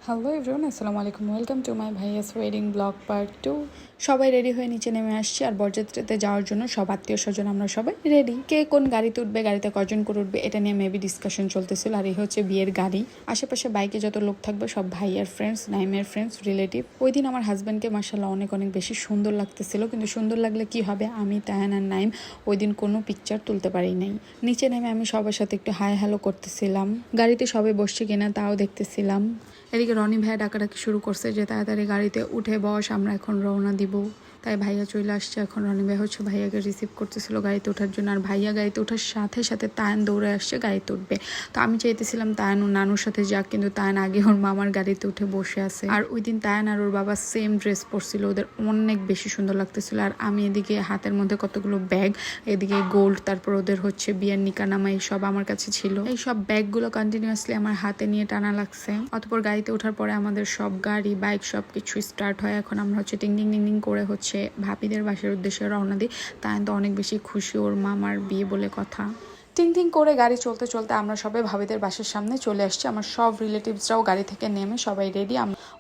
Hello everyone, আসসালামু আলাইকুম। Welcome to my ভাইয়াস ওয়েডিং ব্লগ পার্ট 2। সবাই রেডি হয়ে নিচে নেমে আসছি আর বরযাত্রীতে যাওয়ার জন্য সব আত্মীয় স্বজন আমরা সবাই রেডি। কে কোন গাড়িতে উঠবে, গাড়িতে কজন করে উঠবে, এটা নিয়ে মেবি ডিসকাশন চলতেছিল। আর এই হচ্ছে বিয়ের গাড়ি। আশেপাশে বাইকে যত লোক থাকবে সব ভাইয়ার ফ্রেন্ডস, নাইমের ফ্রেন্ডস, রিলেটিভ। ওই দিন আমার হাজব্যান্ডকে মাশাআল্লাহ অনেক অনেক বেশি সুন্দর লাগতেছিল, কিন্তু সুন্দর লাগলে কি হবে, আমি তায়ান আর নাইম ওই দিন কোনো পিকচার তুলতে পারি নাই। নিচে নেমে আমি সবার সাথে একটু হাই হ্যালো করতেছিলাম, গাড়িতে সবাই বসছে কিনা তাও দেখতেছিলাম। এদিকে রনি ভাইয়া ডাকাডাকি শুরু করছে যে তাড়াতাড়ি গাড়িতে উঠে বস, আমরা এখন রওনা দিব। তাই ভাইয়া চলে আসছে। এখন রনি ভাই হচ্ছে ভাইয়াকে রিসিভ করতেছিল গাড়িতে ওঠার জন্য। আর ভাইয়া গাড়িতে ওঠার সাথে সাথে তায়ান দৌড়ে আসছে গাড়িতে উঠবে। তো আমি চাইতেছিলাম তায়ান ওর নানুর সাথে যাক, কিন্তু তায়ান আগে ওর মামার গাড়িতে উঠে বসে আছে। আর ওই দিন তায়ান আর ওর বাবা সেম ড্রেস পরছিল, ওদের অনেক বেশি সুন্দর লাগতেছিল। আর আমি এদিকে হাতের মধ্যে কতগুলো ব্যাগ, এদিকে গোল্ড, তারপর ওদের হচ্ছে বিয়ের নিকানামা, এইসব আমার কাছে ছিল। এইসব ব্যাগগুলো কন্টিনিউয়াসলি আমার হাতে নিয়ে টানা লাগছে। অতপর গাড়িতে ওঠার পরে আমাদের সব গাড়ি বাইক সব কিছু স্টার্ট হয়। এখন আমরা হচ্ছে টিং টিং টিং টিং করে হচ্ছে ভাবিদের বাসার উদ্দেশ্যে রওনা দিই। তাই তো অনেক বেশি খুশি, ওর মামার বিয়ে বলে কথা। টিং টিং করে গাড়ি চলতে চলতে আমরা সবাই ভাবিদের বাসার সামনে চলে আসছি। আমার সব রিলেটিভসরাও গাড়ি থেকে নেমে সবাই রেডি।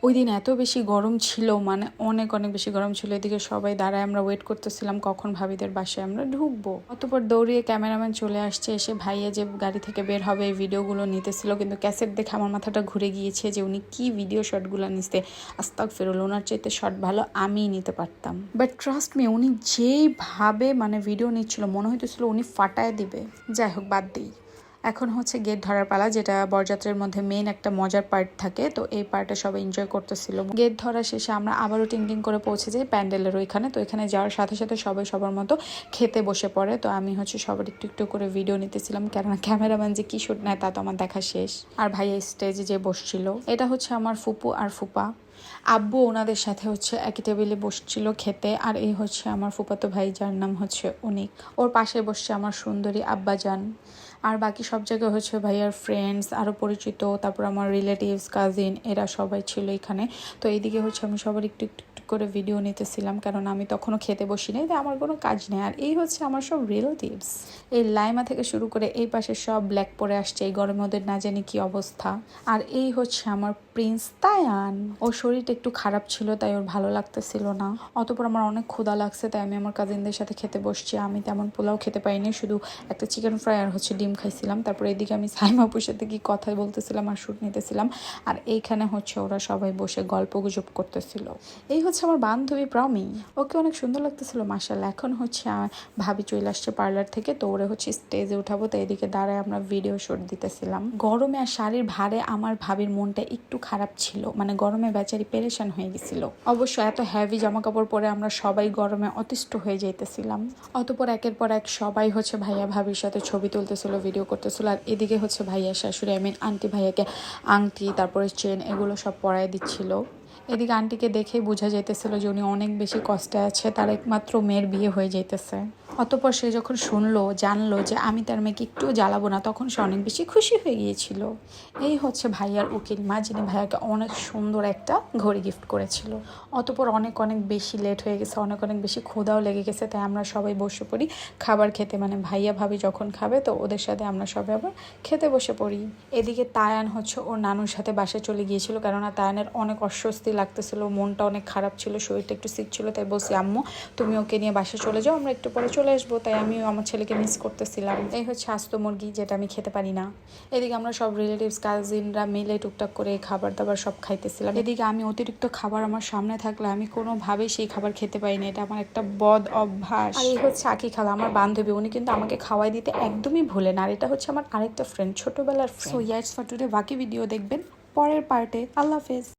ওই দিন এত বেশি গরম ছিল, মানে অনেক অনেক বেশি গরম ছিল। এদিকে সবাই দাঁড়ায় আমরা ওয়েট করতেছিলাম কখন ভাবিদের বাসায় আমরা ঢুকবো। অতপর দৌড়িয়ে ক্যামেরাম্যান চলে আসছে, এসে ভাইয়া যে গাড়ি থেকে বের হবে এই ভিডিওগুলো নিতেছিল, কিন্তু ক্যাসেট দেখে আমার মাথাটা ঘুরে গিয়েছে যে উনি কি ভিডিও শটগুলো নিতে। আস্তাগফিরুল্লাহ, ওনার চাইতে শট ভালো আমিই নিতে পারতাম। বাট ট্রাস্ট মি, উনি যেইভাবে মানে ভিডিও নিচ্ছিল মনে হইতেছিল উনি ফাটায় দিবে। যাই হোক, বাদ দিই। এখন হচ্ছে গেট ধরার পালা, যেটা বরযাত্রের মধ্যে মেইন একটা মজার পার্ট থাকে। তো এই পার্টে সবাই এনজয় করতেছিল। গেট ধরা শেষে আমরা আবারও টিং টিং করে পৌঁছে যাই প্যান্ডেলের ওইখানে। তো এখানে যাওয়ার সাথে সাথে সবাই সবার মতো খেতে বসে পড়ে। তো আমি হচ্ছে সবার একটু একটু করে ভিডিও নিতেছিলাম, কেননা ক্যামেরাম্যান যে কি শুট নেয় তা তো আমার দেখা শেষ। আর ভাইয়া স্টেজে যে বসছিল, এটা হচ্ছে আমার ফুপু আর ফুপা। আব্বু ওনাদের সাথে হচ্ছে একই টেবিলে বসছিল খেতে। আর এই হচ্ছে আমার ফুপাতো ভাই, যার নাম হচ্ছে অনিক। ওর পাশে বসছে আমার সুন্দরী আব্বাজান। আর বাকি সব জায়গায় হচ্ছে ভাইয়ার ফ্রেন্ডস, আরও পরিচিত, তারপর আমার রিলেটিভস, কাজিন, এরা সবাই ছিল এখানে। তো এইদিকে হচ্ছে আমি সবার একটু একটু করে ভিডিও নিতেছিলাম, কারণ আমি তখনও খেতে বসি নাই, তাই আমার কোনো কাজ নেই। আর এই হচ্ছে আমার সব রিলেটিভস। এই লাইমা থেকে শুরু করে এই পাশে সব ব্ল্যাক পরে আসছে, এই গরমের ওদের না জানি কি অবস্থা। আর এই হচ্ছে আমার প্রিন্স তায়ান। ওর শরীরটা একটু খারাপ ছিল, তাই ওর ভালো লাগতেছিল না। অতপর আমার অনেক ক্ষুধা লাগছে, তাই আমি আমার কাজিনদের সাথে খেতে বসছি। আমি তেমন পোলাও খেতে পাইনি, শুধু একটা চিকেন ফ্রাই আর হচ্ছে ডিম খাইছিলাম। তারপর এদিকে আমি সাইমা আপুর সাথে কি কথা বলতেছিলাম আর শুট নিতেছিলাম। আর এইখানে হচ্ছে ওরা সবাই বসে গল্প গুজব করতেছিল। এই হচ্ছে আমার বান্ধবী প্রমি, ওকে অনেক সুন্দর লাগতেছিল মাশাআল্লাহ। এখন হচ্ছে ভাবি চলে আসছে পার্লার থেকে, তো ওরে হচ্ছে স্টেজে উঠাবো। তো এদিকে দাঁড়ায় আমরা ভিডিও শুট দিতেছিলাম। গরমে আর শাড়ির ভারে আমার ভাবির মনটা একটু খারাপ ছিল, মানে গরমে বেচারি পেরেশান হয়ে গেছিল। অবশ্য এত হেভি জামা কাপড় পরে আমরা সবাই গরমে অতিষ্ঠ হয়ে যাইতেছিলাম। অতপর একের পর এক সবাই হচ্ছে ভাইয়া ভাবির সাথে ছবি তুলতেছিল, ভিডিও করতেছিল। আর এদিকে হচ্ছে ভাইয়া শাশুড়ি, আই মিন আন্টি, ভাইয়াকে আংটি, তারপরে চেন, এগুলো সব পরায় দিচ্ছিল। এদিকে আন্টিকে দেখেই বোঝা যাইতেছিল যে উনি অনেক বেশি কষ্টে আছে, তার একমাত্র মেয়ের বিয়ে হয়ে যাইতেছে। অতপর সে যখন জানলো যে আমি তার মেয়েকে একটুও জ্বালাবো না, তখন সে অনেক বেশি খুশি হয়ে গিয়েছিল। এই হচ্ছে ভাইয়ার উকিল মা, যিনি ভাইয়াকে অনেক সুন্দর একটা ঘড়ি গিফট করেছিল। অতপর অনেক অনেক বেশি লেট হয়ে গেছে, অনেক অনেক বেশি ক্ষুধাও লেগে গেছে, তাই আমরা সবাই বসে পড়ি খাবার খেতে। মানে ভাইয়া ভাবি যখন খাবে তো ওদের সাথে আমরা সবাই আবার খেতে বসে পড়ি। এদিকে তায়ান হচ্ছে ওর নানুর সাথে বাসায় চলে গিয়েছিল, কেননা তায়ানের অনেক অস্বস্তি লাগতেছিল, মনটা অনেক খারাপ ছিল, শরীরটা একটু সিক ছিল। তাই বলছি আম্মু তুমি ওকে নিয়ে বাসায় চলে যাও, আমরা একটু পরে চলে আসবো। তাই আমিও আমার ছেলেকে মিস করতেছিলাম। এই হচ্ছে আস্ত মুরগি, যেটা আমি খেতে পারি না। এদিকে আমরা সব রিলেটিভস কাজিনরা মিলে টুকটাক করে খাবার দাবার সব খাইতেছিলাম। এদিকে আমি অতিরিক্ত খাবার আমার সামনে থাকলে আমি কোনোভাবেই সেই খাবার খেতে পারি না, এটা আমার একটা বদ অভ্যাস। আর এই হচ্ছে আকি খালা, আমার বান্ধবী, উনি কিন্তু আমাকে খাওয়াই দিতে একদমই ভুলেন। আর এটা হচ্ছে আমার আরেকটা ফ্রেন্ড, ছোটবেলার ফ্রেন্ড। সো ইয়াটস ফর টুডে, বাকি ভিডিও দেখবেন পরের পার্টে। আল্লাহ হাফেজ।